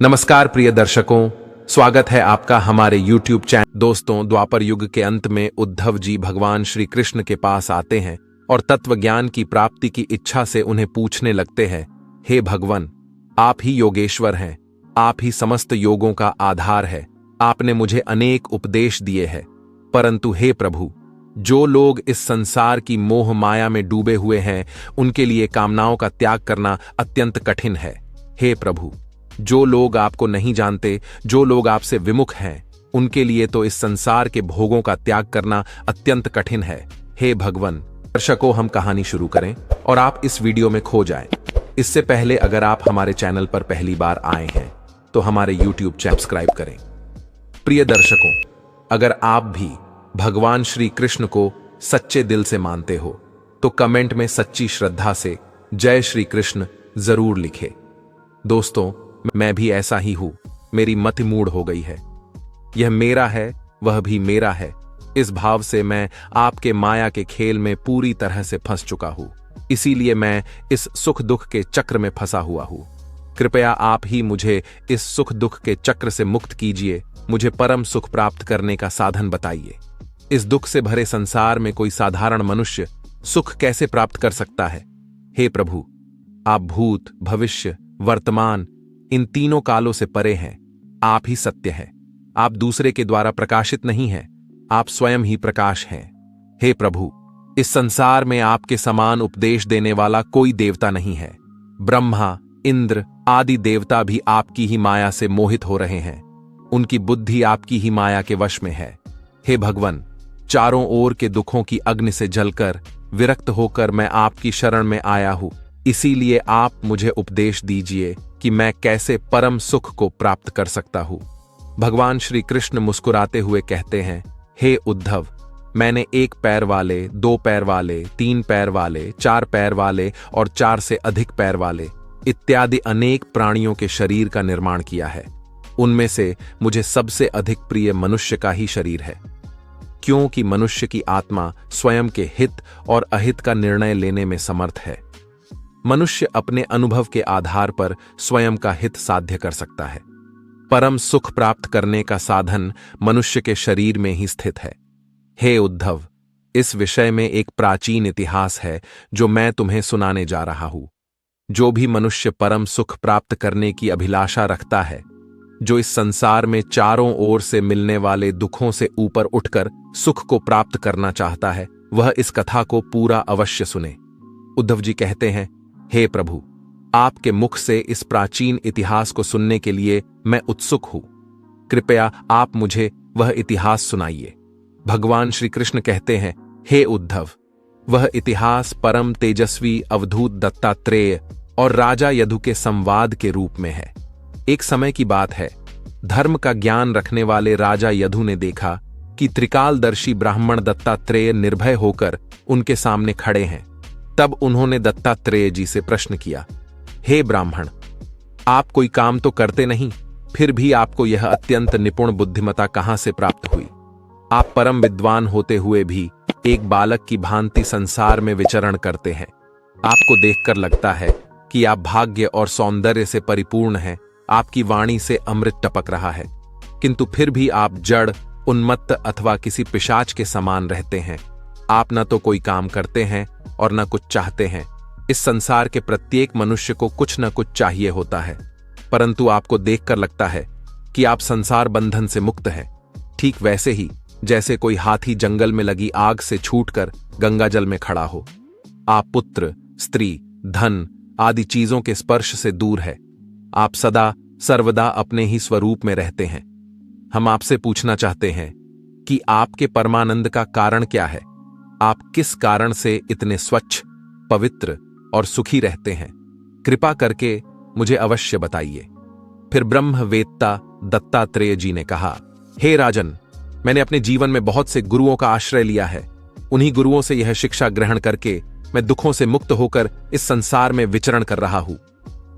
नमस्कार प्रिय दर्शकों, स्वागत है आपका हमारे YouTube चैनल। दोस्तों, द्वापर युग के अंत में उद्धव जी भगवान श्री कृष्ण के पास आते हैं और तत्व ज्ञान की प्राप्ति की इच्छा से उन्हें पूछने लगते हैं, हे भगवान, आप ही योगेश्वर हैं, आप ही समस्त योगों का आधार है। आपने मुझे अनेक उपदेश दिए हैं, परंतु हे प्रभु, जो लोग इस संसार की मोह माया में डूबे हुए हैं, उनके लिए कामनाओं का त्याग करना अत्यंत कठिन है। हे प्रभु, जो लोग आपको नहीं जानते, जो लोग आपसे विमुख हैं, उनके लिए तो इस संसार के भोगों का त्याग करना अत्यंत कठिन है। हे भगवान, दर्शकों, हम कहानी शुरू करें और आप इस वीडियो में खो जाएं। इससे पहले अगर आप हमारे चैनल पर पहली बार आए हैं तो हमारे YouTube चैनल सब्सक्राइब करें। प्रिय दर्शकों, अगर आप भी भगवान श्री कृष्ण को सच्चे दिल से मानते हो तो कमेंट में सच्ची श्रद्धा से जय श्री कृष्ण जरूर लिखें। दोस्तों, मैं भी ऐसा ही हूं, मेरी मति मूड हो गई है। यह मेरा है, वह भी मेरा है, इस भाव से मैं आपके माया के खेल में पूरी तरह से फंस चुका हूं। इसीलिए मैं इस सुख दुख के चक्र में फंसा हुआ हूं। कृपया आप ही मुझे इस सुख दुख के चक्र से मुक्त कीजिए, मुझे परम सुख प्राप्त करने का साधन बताइए। इस दुख से भरे संसार में कोई साधारण मनुष्य सुख कैसे प्राप्त कर सकता है? हे प्रभु, आप भूत, भविष्य, वर्तमान, इन तीनों कालों से परे हैं। आप ही सत्य हैं। आप दूसरे के द्वारा प्रकाशित नहीं हैं, आप स्वयं ही प्रकाश हैं। हे प्रभु, इस संसार में आपके समान उपदेश देने वाला कोई देवता नहीं है। ब्रह्मा, इंद्र आदि देवता भी आपकी ही माया से मोहित हो रहे हैं। उनकी बुद्धि आपकी ही माया के वश में है। हे भगवान, चारों ओर के दुखों की अग्नि से जलकर विरक्त होकर मैं आपकी शरण में आया हूं। इसीलिए आप मुझे उपदेश दीजिए कि मैं कैसे परम सुख को प्राप्त कर सकता हूं। भगवान श्री कृष्ण मुस्कुराते हुए कहते हैं, हे उद्धव, मैंने एक पैर वाले, दो पैर वाले, तीन पैर वाले, चार पैर वाले और चार से अधिक पैर वाले इत्यादि अनेक प्राणियों के शरीर का निर्माण किया है। उनमें से मुझे सबसे अधिक प्रिय मनुष्य का ही शरीर है, क्योंकि मनुष्य की आत्मा स्वयं के हित और अहित का निर्णय लेने में समर्थ है। मनुष्य अपने अनुभव के आधार पर स्वयं का हित साध्य कर सकता है। परम सुख प्राप्त करने का साधन मनुष्य के शरीर में ही स्थित है। हे उद्धव, इस विषय में एक प्राचीन इतिहास है जो मैं तुम्हें सुनाने जा रहा हूं। जो भी मनुष्य परम सुख प्राप्त करने की अभिलाषा रखता है, जो इस संसार में चारों ओर से मिलने वाले दुखों से ऊपर उठकर सुख को प्राप्त करना चाहता है, वह इस कथा को पूरा अवश्य सुने। उद्धव जी कहते हैं, हे प्रभु, आपके मुख से इस प्राचीन इतिहास को सुनने के लिए मैं उत्सुक हूं। कृपया आप मुझे वह इतिहास सुनाइए। भगवान श्री कृष्ण कहते हैं, हे उद्धव, वह इतिहास परम तेजस्वी अवधूत दत्तात्रेय और राजा यदु के संवाद के रूप में है। एक समय की बात है, धर्म का ज्ञान रखने वाले राजा यदु ने देखा कि त्रिकालदर्शी ब्राह्मण दत्तात्रेय निर्भय होकर उनके सामने खड़े हैं। तब उन्होंने दत्तात्रेय जी से प्रश्न किया, हे ब्राह्मण, आप कोई काम तो करते नहीं, फिर भी आपको यह अत्यंत निपुण बुद्धिमता कहां से प्राप्त हुई? आप परम विद्वान होते हुए भी एक बालक की भांति संसार में विचरण करते हैं। आपको देखकर लगता है कि आप भाग्य और सौंदर्य से परिपूर्ण हैं, आपकी वाणी से अमृत टपक रहा है, किंतु फिर भी आप जड़, उन्मत्त अथवा किसी पिशाच के समान रहते हैं। आप न तो कोई काम करते हैं और न कुछ चाहते हैं। इस संसार के प्रत्येक मनुष्य को कुछ न कुछ चाहिए होता है, परंतु आपको देखकर लगता है कि आप संसार बंधन से मुक्त हैं। ठीक वैसे ही जैसे कोई हाथी जंगल में लगी आग से छूटकर गंगा जल में खड़ा हो। आप पुत्र, स्त्री, धन आदि चीजों के स्पर्श से दूर है। आप सदा सर्वदा अपने ही स्वरूप में रहते हैं। हम आपसे पूछना चाहते हैं कि आपके परमानंद का कारण क्या है? आप किस कारण से इतने स्वच्छ, पवित्र और सुखी रहते हैं? कृपा करके मुझे अवश्य बताइए। फिर ब्रह्मवेत्ता दत्तात्रेय जी ने कहा, हे राजन, मैंने अपने जीवन में बहुत से गुरुओं का आश्रय लिया है। उन्हीं गुरुओं से यह शिक्षा ग्रहण करके मैं दुखों से मुक्त होकर इस संसार में विचरण कर रहा हूं।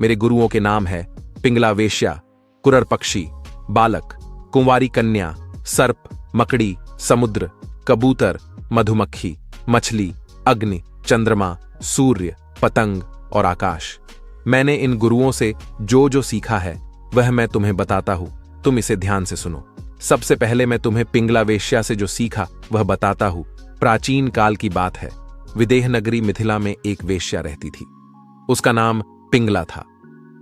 मेरे गुरुओं के नाम है पिंगला वेश्या, कुरर पक्षी, बालक, कुंवारी कन्या, सर्प, मकड़ी, समुद्र, कबूतर, मधुमक्खी, मछली, अग्नि, चंद्रमा, सूर्य, पतंग और आकाश। मैंने इन गुरुओं से जो जो सीखा है वह मैं तुम्हें बताता हूं, तुम इसे ध्यान से सुनो। सबसे पहले मैं तुम्हें पिंगला वेश्या से जो सीखा वह बताता हूं। प्राचीन काल की बात है। विदेह नगरी मिथिला में एक वेश्या रहती थी। उसका नाम पिंगला था।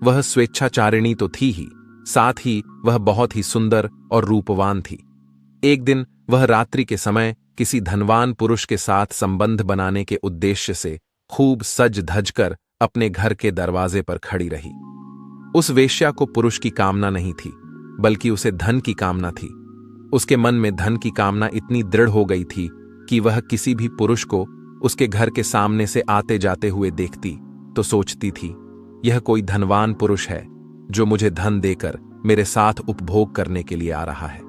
वह स्वेच्छाचारिणी तो थी ही, साथ ही वह बहुत ही सुंदर और रूपवान थी। एक दिन वह रात्रि के समय किसी धनवान पुरुष के साथ संबंध बनाने के उद्देश्य से खूब सज धज कर अपने घर के दरवाजे पर खड़ी रही। उस वेश्या को पुरुष की कामना नहीं थी, बल्कि उसे धन की कामना थी। उसके मन में धन की कामना इतनी दृढ़ हो गई थी कि वह किसी भी पुरुष को उसके घर के सामने से आते जाते हुए देखती तो सोचती थी, यह कोई धनवान पुरुष है जो मुझे धन देकर मेरे साथ उपभोग करने के लिए आ रहा है।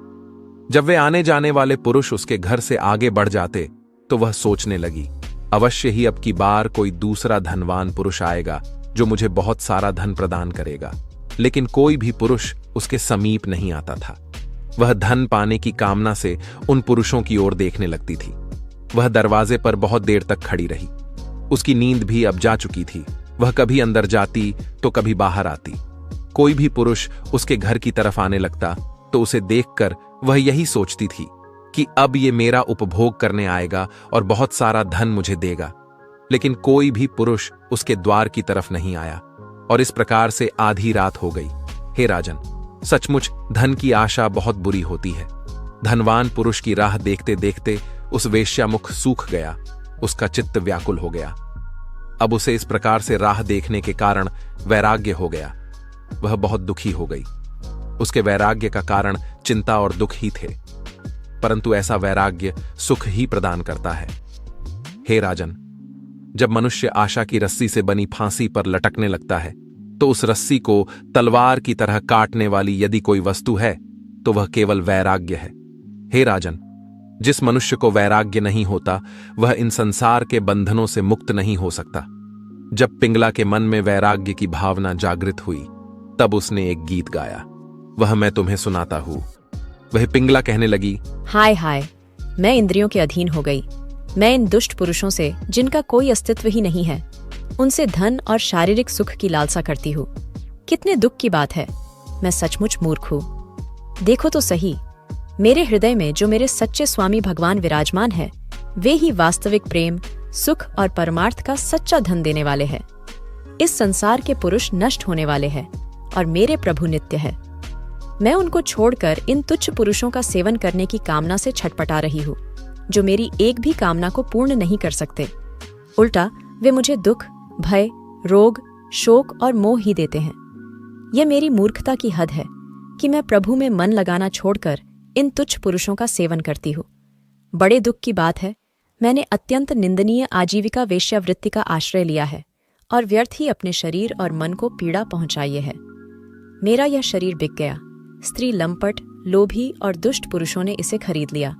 जब वे आने जाने वाले पुरुष उसके घर से आगे बढ़ जाते तो वह सोचने लगी, अवश्य ही अब की बार कोई दूसरा धनवान पुरुष आएगा जो मुझे बहुत सारा धन प्रदान करेगा। लेकिन कोई भी पुरुष उसके समीप नहीं आता था। वह धन पाने की कामना से उन पुरुषों की ओर देखने लगती थी। वह दरवाजे पर बहुत देर तक खड़ी रही। उसकी नींद भी अब जा चुकी थी। वह कभी अंदर जाती तो कभी बाहर आती। कोई भी पुरुष उसके घर की तरफ आने लगता तो उसे देखकर वह यही सोचती थी कि अब ये मेरा उपभोग करने आएगा और बहुत सारा धन मुझे देगा। लेकिन कोई भी पुरुष उसके द्वार की तरफ नहीं आया और इस प्रकार से आधी रात हो गई। हे राजन, सचमुच धन की आशा बहुत बुरी होती है। धनवान पुरुष की राह देखते देखते उस वेश्यामुख सूख गया। उसका चित्त व्याकुल हो गया। अब उसे इस प्रकार से राह देखने के कारण वैराग्य हो गया। वह बहुत दुखी हो गई। उसके वैराग्य का कारण चिंता और दुख ही थे, परंतु ऐसा वैराग्य सुख ही प्रदान करता है। हे राजन, जब मनुष्य आशा की रस्सी से बनी फांसी पर लटकने लगता है तो उस रस्सी को तलवार की तरह काटने वाली यदि कोई वस्तु है तो वह केवल वैराग्य है। हे राजन, जिस मनुष्य को वैराग्य नहीं होता वह इन संसार के बंधनों से मुक्त नहीं हो सकता। जब पिंगला के मन में वैराग्य की भावना जागृत हुई तब उसने एक गीत गाया। वह मैं तुम्हें सुनाता हूं। वह पिंगला कहने लगी, हाय हाय, मैं इंद्रियों के अधीन हो गई। मैं इन दुष्ट पुरुषों से जिनका कोई अस्तित्व ही नहीं है, उनसे धन और शारीरिक सुख की लालसा करती हूँ। कितने दुख की बात है। मैं सचमुच मूर्ख हूँ। देखो तो सही, मेरे हृदय में जो मेरे सच्चे स्वामी भगवान विराजमान है, वे ही वास्तविक प्रेम, सुख और परमार्थ का सच्चा धन देने वाले हैं। इस संसार के पुरुष नष्ट होने वाले हैं और मेरे प्रभु नित्य है। मैं उनको छोड़कर इन तुच्छ पुरुषों का सेवन करने की कामना से छटपटा रही हूँ, जो मेरी एक भी कामना को पूर्ण नहीं कर सकते। उल्टा वे मुझे दुख, भय, रोग, शोक और मोह ही देते हैं। यह मेरी मूर्खता की हद है कि मैं प्रभु में मन लगाना छोड़कर इन तुच्छ पुरुषों का सेवन करती हूँ। बड़े दुख की बात है, मैंने अत्यंत निंदनीय आजीविका वेश्यावृत्ति का आश्रय लिया है और व्यर्थ ही अपने शरीर और मन को पीड़ा पहुंचाई है। मेरा यह शरीर बिक गया। स्त्री लंपट, लोभी और दुष्ट पुरुषों ने इसे खरीद लिया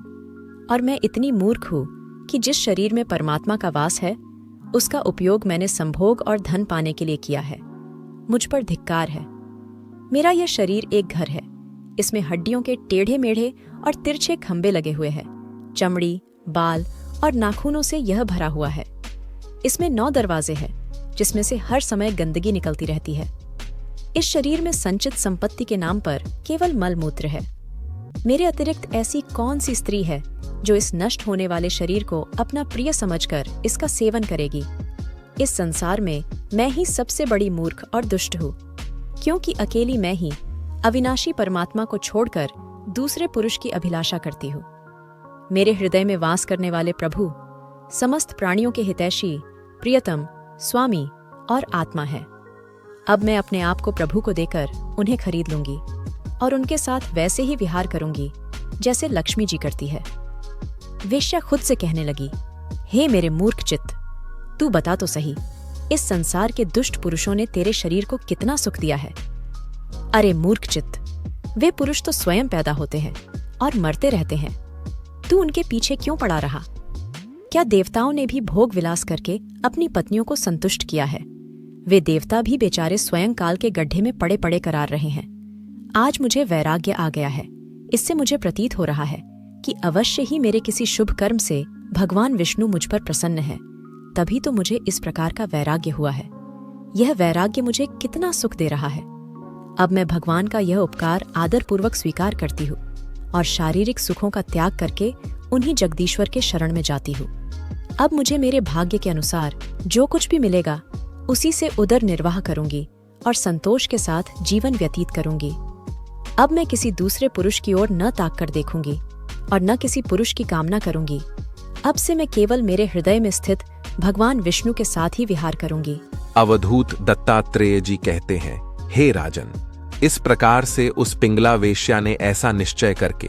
और मैं इतनी मूर्ख हूँ कि जिस शरीर में परमात्मा का वास है उसका उपयोग मैंने संभोग और धन पाने के लिए किया है। मुझ पर धिक्कार है। मेरा यह शरीर एक घर है। इसमें हड्डियों के टेढ़े मेढ़े और तिरछे खंभे लगे हुए हैं। चमड़ी, बाल और नाखूनों से यह भरा हुआ है। इसमें 9 दरवाजे हैं जिसमें से हर समय गंदगी निकलती रहती है। इस शरीर में संचित संपत्ति के नाम पर केवल मलमूत्र है। मेरे अतिरिक्त ऐसी कौन सी स्त्री है जो इस नष्ट होने वाले शरीर को अपना प्रिय समझकर इसका सेवन करेगी। इस संसार में मैं ही सबसे बड़ी मूर्ख और दुष्ट हूँ, क्योंकि अकेली मैं ही अविनाशी परमात्मा को छोड़कर दूसरे पुरुष की अभिलाषा करती हूँ। मेरे हृदय में वास करने वाले प्रभु समस्त प्राणियों के हितैषी, प्रियतम, स्वामी और आत्मा है। अब मैं अपने आप को प्रभु को देकर उन्हें खरीद लूंगी और उनके साथ वैसे ही विहार करूंगी जैसे लक्ष्मी जी करती है। वेश्या खुद से कहने लगी, हे मेरे मूर्ख चित्त, तू बता तो सही, इस संसार के दुष्ट पुरुषों ने तेरे शरीर को कितना सुख दिया है। अरे मूर्ख चित्त, वे पुरुष तो स्वयं पैदा होते हैं और मरते रहते हैं। तू उनके पीछे क्यों पड़ा रहा? क्या देवताओं ने भी भोग विलास करके अपनी पत्नियों को संतुष्ट किया है? वे देवता भी बेचारे स्वयं काल के गड्ढे में पड़े पड़े करार रहे हैं। आज मुझे वैराग्य आ गया है। इससे मुझे प्रतीत हो रहा है कि अवश्य ही मेरे किसी शुभ कर्म से भगवान विष्णु मुझ पर प्रसन्न है, तभी तो मुझे इस प्रकार का वैराग्य हुआ है। यह वैराग्य मुझे कितना सुख दे रहा है। अब मैं भगवान का यह उपकार आदरपूर्वक स्वीकार करती हूँ और शारीरिक सुखों का त्याग करके उन्हीं जगदीश्वर के शरण में जाती हूँ। अब मुझे मेरे भाग्य के अनुसार जो कुछ भी मिलेगा उसी से उदर निर्वाह करूंगी और संतोष के साथ जीवन व्यतीत करूंगी। अब मैं किसी दूसरे पुरुष की ओर न ताक कर देखूंगी और न किसी पुरुष की कामना करूंगी। अब से मैं केवल मेरे हृदय में स्थित भगवान विष्णु के साथ ही विहार करूंगी। अवधूत दत्तात्रेय जी कहते हैं, हे राजन, इस प्रकार से उस पिंगला वेश्या ने ऐसा निश्चय करके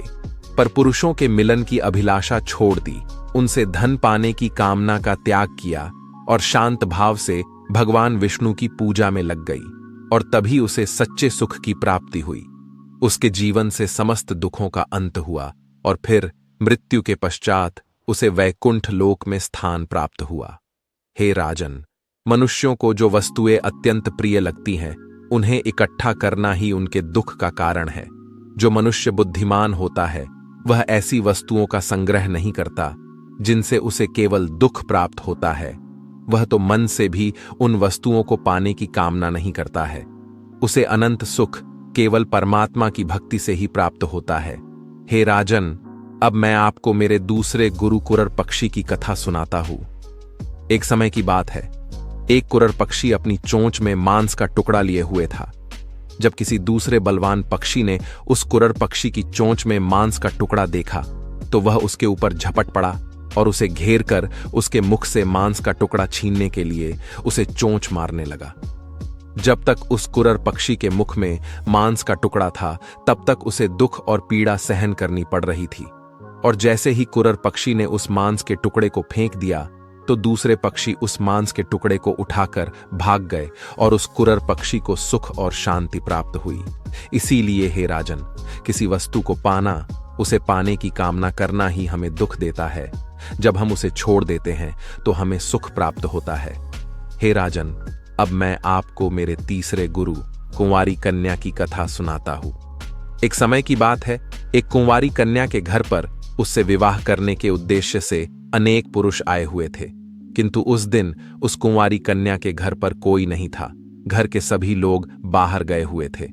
पर पुरुषों के मिलन की अभिलाषा छोड़ दी, उनसे धन पाने की कामना का त्याग किया और शांत भाव से भगवान विष्णु की पूजा में लग गई और तभी उसे सच्चे सुख की प्राप्ति हुई। उसके जीवन से समस्त दुखों का अंत हुआ और फिर मृत्यु के पश्चात उसे वैकुंठ लोक में स्थान प्राप्त हुआ। हे राजन, मनुष्यों को जो वस्तुएं अत्यंत प्रिय लगती हैं, उन्हें इकट्ठा करना ही उनके दुख का कारण है। जो मनुष्य बुद्धिमान होता है वह ऐसी वस्तुओं का संग्रह नहीं करता जिनसे उसे केवल दुख प्राप्त होता है। वह तो मन से भी उन वस्तुओं को पाने की कामना नहीं करता है। उसे अनंत सुख केवल परमात्मा की भक्ति से ही प्राप्त होता है। हे राजन, अब मैं आपको मेरे दूसरे गुरु कुरर पक्षी की कथा सुनाता हूं। एक समय की बात है, एक कुरर पक्षी अपनी चोंच में मांस का टुकड़ा लिए हुए था। जब किसी दूसरे बलवान पक्षी ने उस कुरर पक्षी की चोंच में मांस का टुकड़ा देखा तो वह उसके ऊपर झपट पड़ा और उसे घेर कर उसके मुख से मांस का टुकड़ा छीनने के लिए उसे चोंच मारने लगा। जब तक उस कुरर पक्षी के मुख में मांस का टुकड़ा था तब तक उसे दुख और पीड़ा सहन करनी पड़ रही थी, और जैसे ही कुरर पक्षी ने उस मांस के टुकड़े को फेंक दिया तो दूसरे पक्षी उस मांस के टुकड़े को उठाकर भाग गए और उस कुरर पक्षी को सुख और शांति प्राप्त हुई। इसीलिए हे राजन, किसी वस्तु को पाना, उसे पाने की कामना करना ही हमें दुख देता है। जब हम उसे छोड़ देते हैं तो हमें सुख प्राप्त होता है। हे राजन, अब मैं आपको मेरे तीसरे गुरु कुंवारी कन्या की कथा सुनाता हूं। एक समय की बात है, एक कुंवारी कन्या के घर पर उससे विवाह करने के उद्देश्य से अनेक पुरुष आए हुए थे, किंतु उस दिन उस कुंवारी कन्या के घर पर कोई नहीं था। घर के सभी लोग बाहर गए हुए थे।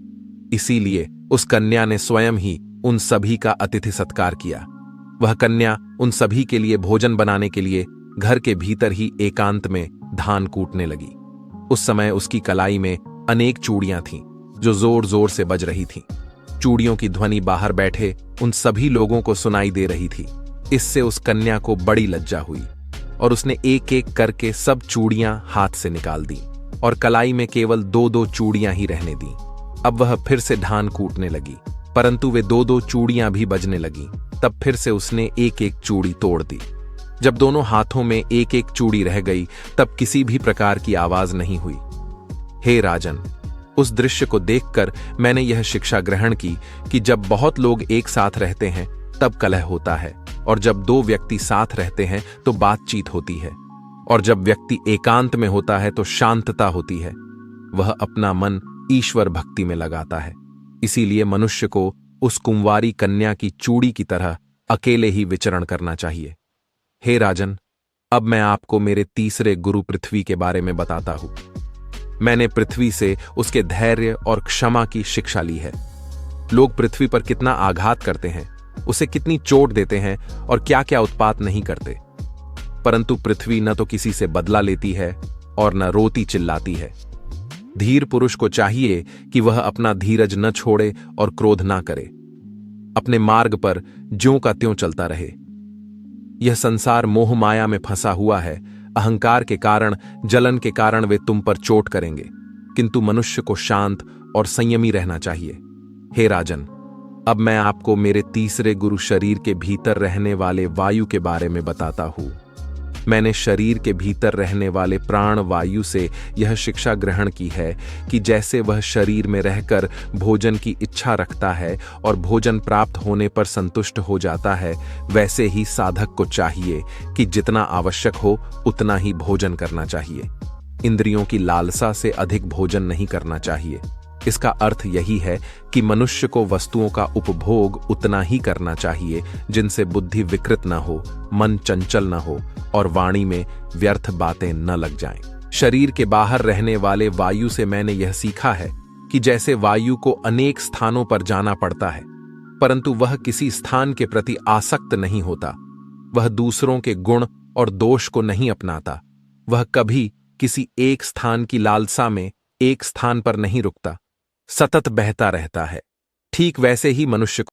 इसीलिए उस कन्या ने स्वयं ही उन सभी का अतिथि सत्कार किया। वह कन्या उन सभी के लिए भोजन बनाने के लिए घर के भीतर ही एकांत में धान कूटने लगी। उस समय उसकी कलाई में अनेक चूड़ियां थीं जो जोर जोर से बज रही थीं। चूड़ियों की ध्वनि बाहर बैठे उन सभी लोगों को सुनाई दे रही थी। इससे उस कन्या को बड़ी लज्जा हुई और उसने एक एक करके सब चूड़ियां हाथ से निकाल दी और कलाई में केवल 2-2 चूड़ियां ही रहने दी। अब वह फिर से धान कूटने लगी, परंतु वे 2-2 चूड़ियां भी बजने लगी। तब फिर से उसने एक एक चूड़ी तोड़ दी। जब दोनों हाथों में एक एक चूड़ी रह गई तब किसी भी प्रकार की आवाज नहीं हुई। हे राजन, उस दृश्य को देखकर मैंने यह शिक्षा ग्रहण की कि जब बहुत लोग एक साथ रहते हैं तब कलह होता है, और जब 2 व्यक्ति साथ रहते हैं तो बातचीत होती है, और जब व्यक्ति एकांत में होता है तो शांतता होती है। वह अपना मन ईश्वर भक्ति में लगाता है। इसीलिए मनुष्य को उस कुंवारी कन्या की चूड़ी की तरह अकेले ही विचरण करना चाहिए। हे राजन, अब मैं आपको मेरे तीसरे गुरु पृथ्वी के बारे में बताता हूं। मैंने पृथ्वी से उसके धैर्य और क्षमा की शिक्षा ली है। लोग पृथ्वी पर कितना आघात करते हैं, उसे कितनी चोट देते हैं और क्या क्या उत्पात नहीं करते, परंतु पृथ्वी न तो किसी से बदला लेती है और न रोती चिल्लाती है। धीर पुरुष को चाहिए कि वह अपना धीरज न छोड़े और क्रोध ना करे, अपने मार्ग पर ज्यों का त्यों चलता रहे। यह संसार मोह माया में फंसा हुआ है। अहंकार के कारण, जलन के कारण वे तुम पर चोट करेंगे, किंतु मनुष्य को शांत और संयमी रहना चाहिए। हे राजन, अब मैं आपको मेरे तीसरे गुरु शरीर के भीतर रहने वाले वायु के बारे में बताता हूं। मैंने शरीर के भीतर रहने वाले प्राण वायु से यह शिक्षा ग्रहण की है कि जैसे वह शरीर में रहकर भोजन की इच्छा रखता है और भोजन प्राप्त होने पर संतुष्ट हो जाता है, वैसे ही साधक को चाहिए कि जितना आवश्यक हो उतना ही भोजन करना चाहिए। इंद्रियों की लालसा से अधिक भोजन नहीं करना चाहिए। इसका अर्थ यही है कि मनुष्य को वस्तुओं का उपभोग उतना ही करना चाहिए जिनसे बुद्धि विकृत न हो, मन चंचल न हो और वाणी में व्यर्थ बातें न लग जाएं। शरीर के बाहर रहने वाले वायु से मैंने यह सीखा है कि जैसे वायु को अनेक स्थानों पर जाना पड़ता है, परंतु वह किसी स्थान के प्रति आसक्त नहीं होता। वह दूसरों के गुण और दोष को नहीं अपनाता। वह कभी किसी एक स्थान की लालसा में एक स्थान पर नहीं रुकता, सतत बहता रहता है। ठीक वैसे ही मनुष्य